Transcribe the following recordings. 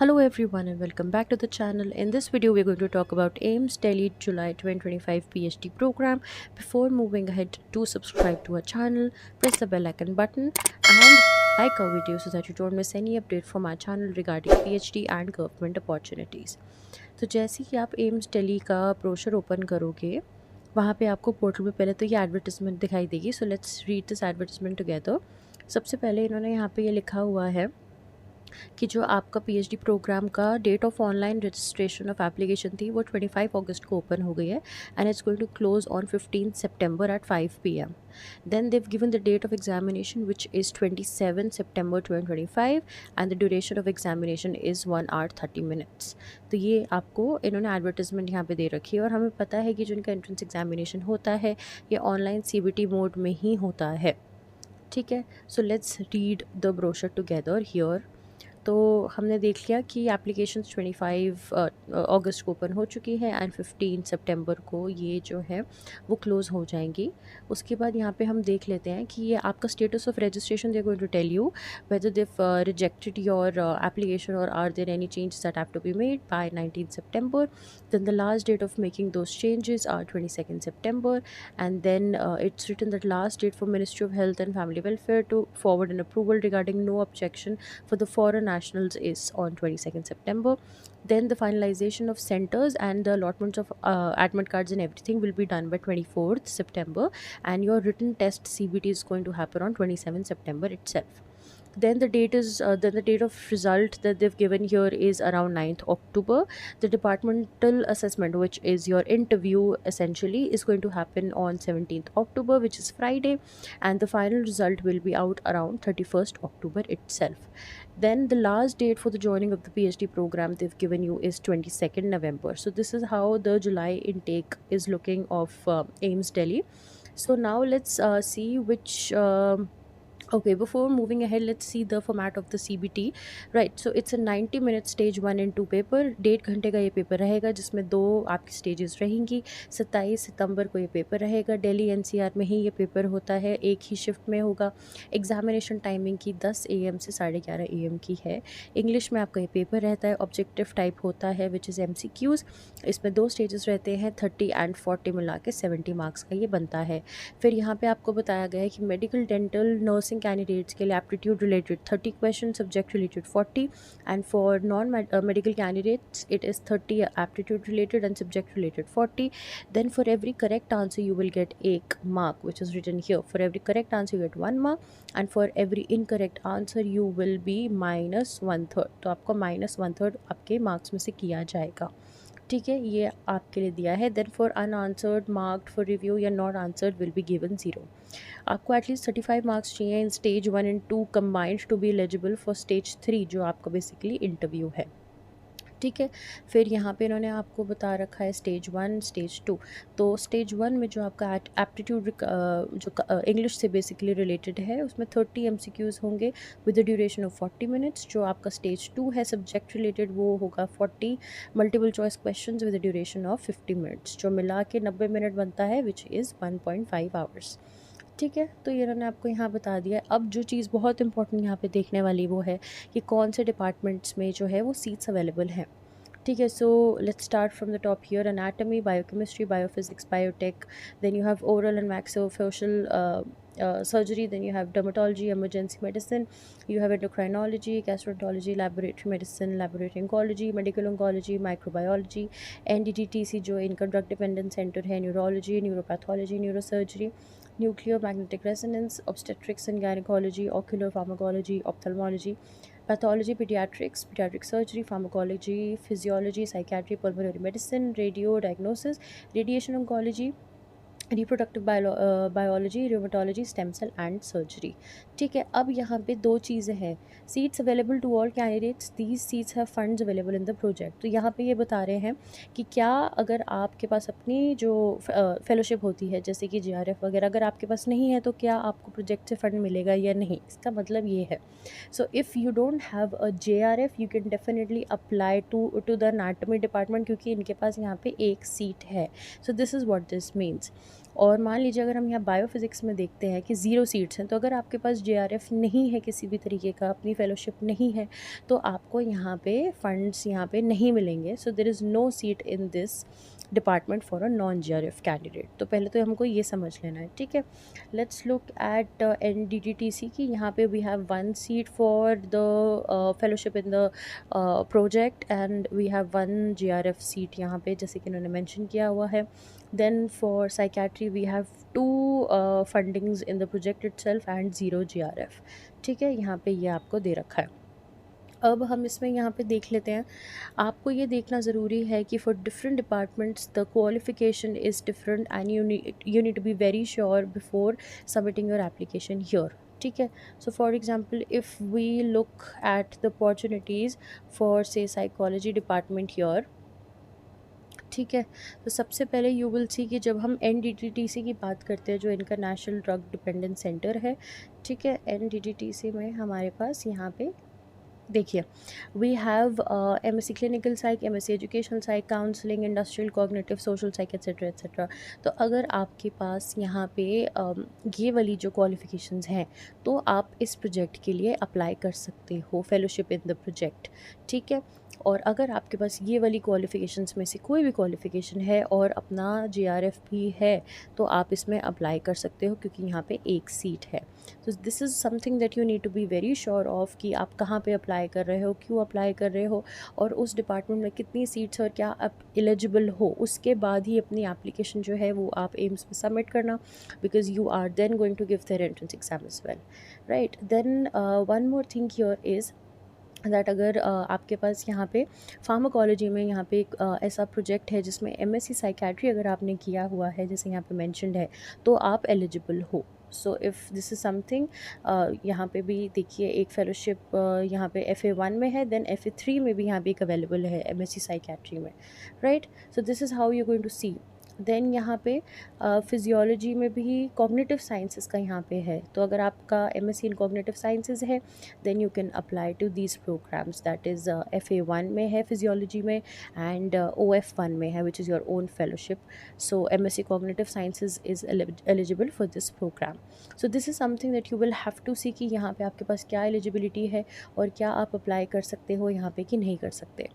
Hello everyone and welcome back to the channel. In this video we're going to talk about AIMS Delhi July 2025 PhD program. Before moving ahead, do subscribe to our channel, press the bell icon button and like our video so that you don't miss any update from our channel regarding PhD and government opportunities. तो जैसे ही आप AIIMS Delhi का brochure open करोगे वहाँ पे आपको portal में पहले तो ये एडवर्टिजमेंट दिखाई देगी. So let's read this advertisement together. सबसे पहले इन्होंने यहाँ पे ये लिखा हुआ है कि जो आपका पीएचडी प्रोग्राम का date of online registration of application थी वो 25 अगस्त को ओपन हो गई है and it's going to close on 15 September at 5 PM. Then they've given the date of examination which is 27 September 2025 and the duration of examination is 1 hour 30 minutes. तो ये आपको इन्होंने एडवर्टिजमेंट यहाँ पे दे रखी है और हमें पता है कि जो इनका एंट्रेंस एग्जामिनेशन होता है ये ऑनलाइन सीबीटी मोड में ही होता है. ठीक है, so let's read the brochure together here. तो हमने देख लिया कि एप्लीकेशन 25 अगस्त को ओपन हो चुकी है एंड 15 सितंबर को ये जो है वो क्लोज़ हो जाएंगी. उसके बाद यहाँ पे हम देख लेते हैं कि ये आपका status of registration they going to tell you whether they've rejected your application or are there any changes that have to be made by 19 September. Then the last date of making those changes are 22nd September and then it's written that last date for Ministry of Health and Family Welfare to forward an approval regarding no objection for the foreign nationals is on 22nd September. Then the finalization of centers and the allotments of admit cards and everything will be done by 24th September and your written test CBT is going to happen on 27th September itself. Then the date of result that they've given here is around 9th October. The departmental assessment, which is your interview essentially, is going to happen on 17th October, which is Friday, and the final result will be out around 31st October itself. Then the last date for the joining of the PhD program they've given you is 22nd November. So this is how the July intake is looking of AIMS Delhi. So now let's see which okay, before moving ahead, let's see the format of the CBT. Right, so it's a 90-minute stage 1 and 2 paper. 1.5 घंटे का ये paper रहेगा जिसमें 2 आपकी stages रहेंगी. 27 सितंबर को ये paper रहेगा. दिल्ली एनसीआर में ही ये पेपर होता है, एक ही शिफ्ट में होगा. एग्जामिनेशन टाइमिंग की 10 AM से 11:30 AM की है. इंग्लिश में आपका ये पेपर रहता है, ऑब्जेक्टिव टाइप होता है विच इज़ MCQs. इसमें 2 स्टेजेस रहते हैं, 30 एंड 40 मिला के 70 मार्क्स का ये बनता है. फिर यहाँ पे आपको बताया गया है कि मेडिकल डेंटल नर्सिंग कैंडिडेट्स के लिए aptitude related 30 question, subject related 40 and for non medical candidates it is 30 aptitude related and subject related 40. Then for every correct answer you will get 1 mark which is written here. For every correct answer you get 1 mark and for every incorrect answer you will be -1/3. तो आपको -1/3 आपके marks में से किया जाएगा. ठीक है, ये आपके लिए दिया है. Then for unanswered marked for review या not answered will be given 0. आपको एटलीस्ट 35 मार्क्स चाहिए in stage 1 and 2 combined to be eligible for stage 3 जो आपका बेसिकली इंटरव्यू है. ठीक है, फिर यहाँ पे इन्होंने आपको बता रखा है स्टेज 1 स्टेज 2. तो स्टेज 1 में जो आपका एप्टीट्यूड जो इंग्लिश से बेसिकली रिलेटेड है उसमें 30 MCQs होंगे with the duration of 40 minutes. जो आपका स्टेज 2 है सब्जेक्ट रिलेटेड वो होगा 40 multiple choice questions with the duration of 50 minutes जो मिला के 90 मिनट बनता है विच इज़ 1.5 आवर्स. ठीक है, तो ये इन्होंने आपको यहाँ बता दिया है. अब जो चीज़ बहुत इंपॉर्टेंट यहाँ पे देखने वाली वो है कि कौन से डिपार्टमेंट्स में जो है वो सीट्स अवेलेबल हैं. ठीक है, so let's start from the top here. Anatomy, biochemistry, biophysics, biotech. Then you have oral and maxillofacial surgery. Then you have dermatology, emergency medicine. You have endocrinology, gastroenterology, laboratory medicine, laboratory oncology, medical oncology, microbiology, NDTTC जो इनका drug dependent centre है, neurology, neuropathology, neurosurgery, nuclear magnetic resonance, obstetrics and gynecology, ocular pharmacology, ophthalmology, pathology, pediatrics, pediatric surgery, pharmacology, physiology, psychiatry, pulmonary medicine, radio diagnosis, radiation oncology, reproductive biology, rheumatology, stem cell and surgery. ठीक है, अब यहाँ पे 2 चीज़ें हैं. Seats available to all candidates, these seats have funds available in the project. तो यहाँ पे ये बता रहे हैं कि क्या अगर आपके पास अपनी जो फेलोशिप होती है जैसे कि JRF वगैरह अगर आपके पास नहीं है तो क्या आपको प्रोजेक्ट से फ़ंड मिलेगा या नहीं. इसका मतलब ये है. So if you don't have a JRF you can definitely apply to the anatomy department क्योंकि इनके पास यहाँ पे एक सीट है. So this is what this means. और मान लीजिए अगर हम यहाँ बायोफिज़िक्स में देखते हैं कि 0 सीट्स हैं, तो अगर आपके पास जेआरएफ नहीं है, किसी भी तरीके का अपनी फेलोशिप नहीं है, तो आपको यहाँ पे फंड्स यहाँ पे नहीं मिलेंगे। So there is no seat in this department for a non JRF candidate. तो पहले तो हमको ये समझ लेना है, ठीक है। लेट्स लुक एट एनडीटीसी की। यहाँ पे we have 1 seat for the fellowship in the project and we have 1 JRF seat यहाँ पे, जैसे कि उन्होंने मेंशन किया हुआ है। Then for psychiatry we have 2 fundings in the project itself and 0 GRF। ठीक है, यहाँ पे ये आपको दे रखा है। अब हम इसमें यहाँ पे देख लेते हैं। आपको ये देखना ज़रूरी है कि for different departments the qualification is different and you need to be very sure before submitting your application here. ठीक है। So for example if we look at the opportunities for say psychology department here, ठीक है। तो सबसे पहले you will see कि जब हम एनडीटीसी की बात करते हैं, जो इनका नेशनल ड्रग डिपेंडेंस सेंटर है, ठीक है, एनडीटीसी में हमारे पास यहाँ पे देखिए we have MSc clinical psych, MSc educational psych, counselling, industrial cognitive, social psych etcetera etcetera. तो अगर आपके पास यहाँ पे ये वाली जो क्वालिफ़िकेशंस हैं, तो आप इस प्रोजेक्ट के लिए अप्लाई कर सकते हो, फेलोशिप इन द प्रोजेक्ट, ठीक है। और अगर आपके पास ये वाली क्वालिफ़िकेशंस में से कोई भी क्वालिफ़िकेशन है और अपना जेआरएफ भी है, तो आप इसमें अप्लाई कर सकते हो, क्योंकि यहाँ पे एक सीट है। तो this is something that you need to be very sure of कि आप कहाँ पे अप्लाई कर रहे हो, क्यों अप्लाई कर रहे हो, और उस डिपार्टमेंट में कितनी सीट्स और क्या आप एलिजिबल हो। उसके बाद ही अपनी एप्लीकेशन जो है वो आप एम्स में सबमिट करना, because you are then going to give their entrance exam as well, right. Then one more thing here is that अगर आपके पास यहाँ पे फार्माकोलॉजी में यहाँ पे एक ऐसा प्रोजेक्ट है जिसमें एमएससी साइकेट्री अगर आपने किया हुआ है, जैसे यहाँ पे मेंशन्ड है, तो आप एलिजिबल हो। So if this is something, यहाँ पे भी देखिए एक फेलोशिप यहाँ पे FA1 में है, देन FA3 में भी यहाँ पे एक अवेलेबल है एमएससी साइकेट्री में, right. So this is how you going to see. Then यहाँ पे फिजियोलॉजी में भी कॉग्निटिव साइंसेस का यहाँ पे है, तो अगर आपका एमएससी इन कॉग्निटिव साइंसेस है, then you can apply to these programmes, that is FA1 में है फिजियोलॉजी में, एंड OF1 में है, which is your own fellowship. So MSc cognitive sciences is eligible for this programme. So this is something that you will have to see कि यहाँ पे आपके पास क्या एलिजिबिलिटी है और क्या आप अप्लाई कर सकते हो यहाँ पे कि नहीं कर सकते।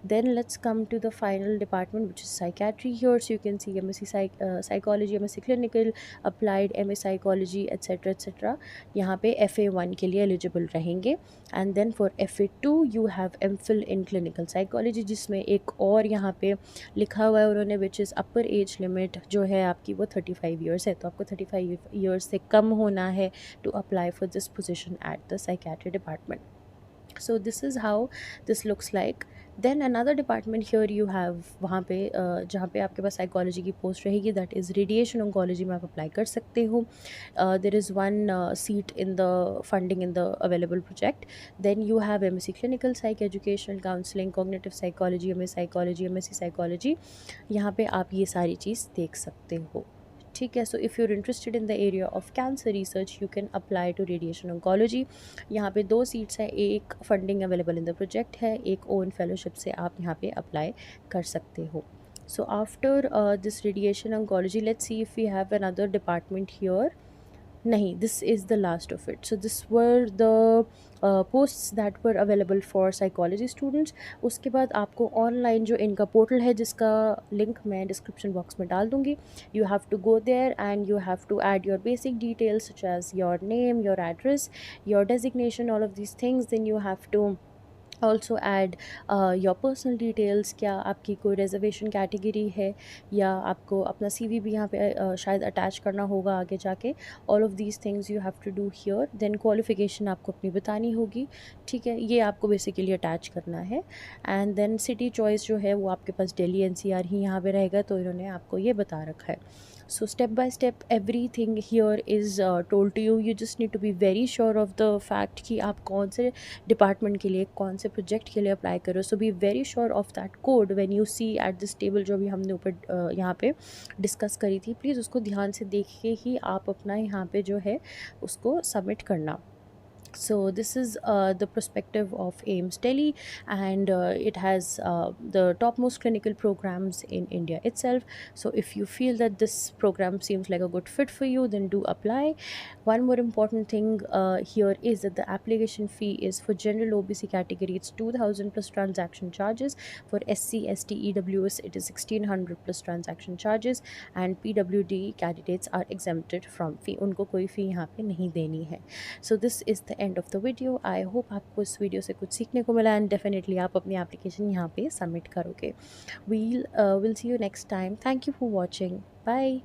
Then let's come to the final department which is psychiatry here. So you can see MSc psychology, MSc clinical, applied, MA psychology etcetera etcetera, यहाँ पे FA1 के लिए एलिजिबल रहेंगे। And then for FA2 you have MPhil in clinical psychology, जिसमें एक और यहाँ पे लिखा हुआ है उन्होंने, which is upper age limit जो है आपकी वो 35 ईयर्स है, तो आपको 35 ईयर्स से कम होना है to apply for this position at the psychiatry department. So this is how this looks like. Then another department here you have, वहाँ पे जहाँ पे आपके पास साइकोलॉजी की पोस्ट रहेगी, दैट इज़ रेडिएशन ऑन्कोलॉजी में आप अप्लाई कर सकते हो। There is 1 seat in the funding in the available project. Then you have MSc clinical psych, educational counselling, cognitive psychology, MS psychology, MSc psychology, यहाँ पे आप ये सारी चीज़ देख सकते हो, ठीक है। So if you're interested in the area of cancer research you can apply to radiation oncology. यहाँ पे 2 सीट्स हैं, एक funding available in the project है, एक ओन फेलोशिप से आप यहाँ पे अप्लाई कर सकते हो। So after this radiation oncology let's see if we have another department here. नहीं, this is the last of it. So this were the posts that were available for psychology students. उसके बाद आपको online जो इनका portal है, जिसका link मैं description box में डाल दूँगी, you have to go there and you have to add your basic details such as your name, your address, your designation, all of these things. Then you have to also add your personal details, क्या आपकी कोई reservation category है, या आपको अपना CV भी यहाँ पे शायद अटैच करना होगा आगे जाके। All of these things you have to do here. Then qualification आपको अपनी बतानी होगी, ठीक है, ये आपको बेसिकली अटैच करना है। एंड देन सिटी चॉइस जो है वो आपके पास दिल्ली NCR ही यहाँ पे रहेगा, तो इन्होंने आपको ये बता रखा है। So step by step everything here is told to you. You just need to be very sure of the fact कि आप कौन से डिपार्टमेंट के लिए, कौन से प्रोजेक्ट के लिए अप्लाई करो। So be very sure of that code when you see at this table, जो भी हमने ऊपर यहाँ पे डिस्कस करी थी। प्लीज़ उसको ध्यान से देख के ही आप अपना यहाँ पे जो है उसको सबमिट करना। So this is the perspective of AIMS Delhi, and it has the topmost clinical programs in India itself. So if you feel that this program seems like a good fit for you, then do apply. One more important thing here is that the application fee is for general OBC category, it's 2000 plus transaction charges. For SC, ST, EWS, it is 1600 plus transaction charges, and PWD candidates are exempted from fee. उनको कोई fee यहाँ पे नहीं देनी है. So this is the end of the video. I hope आपको इस video से कुछ सीखने को मिला, एंड डेफिनेटली आप अपनी एप्लीकेशन यहाँ पे सबमिट करोगे. We'll see you next time. Thank you for watching. Bye.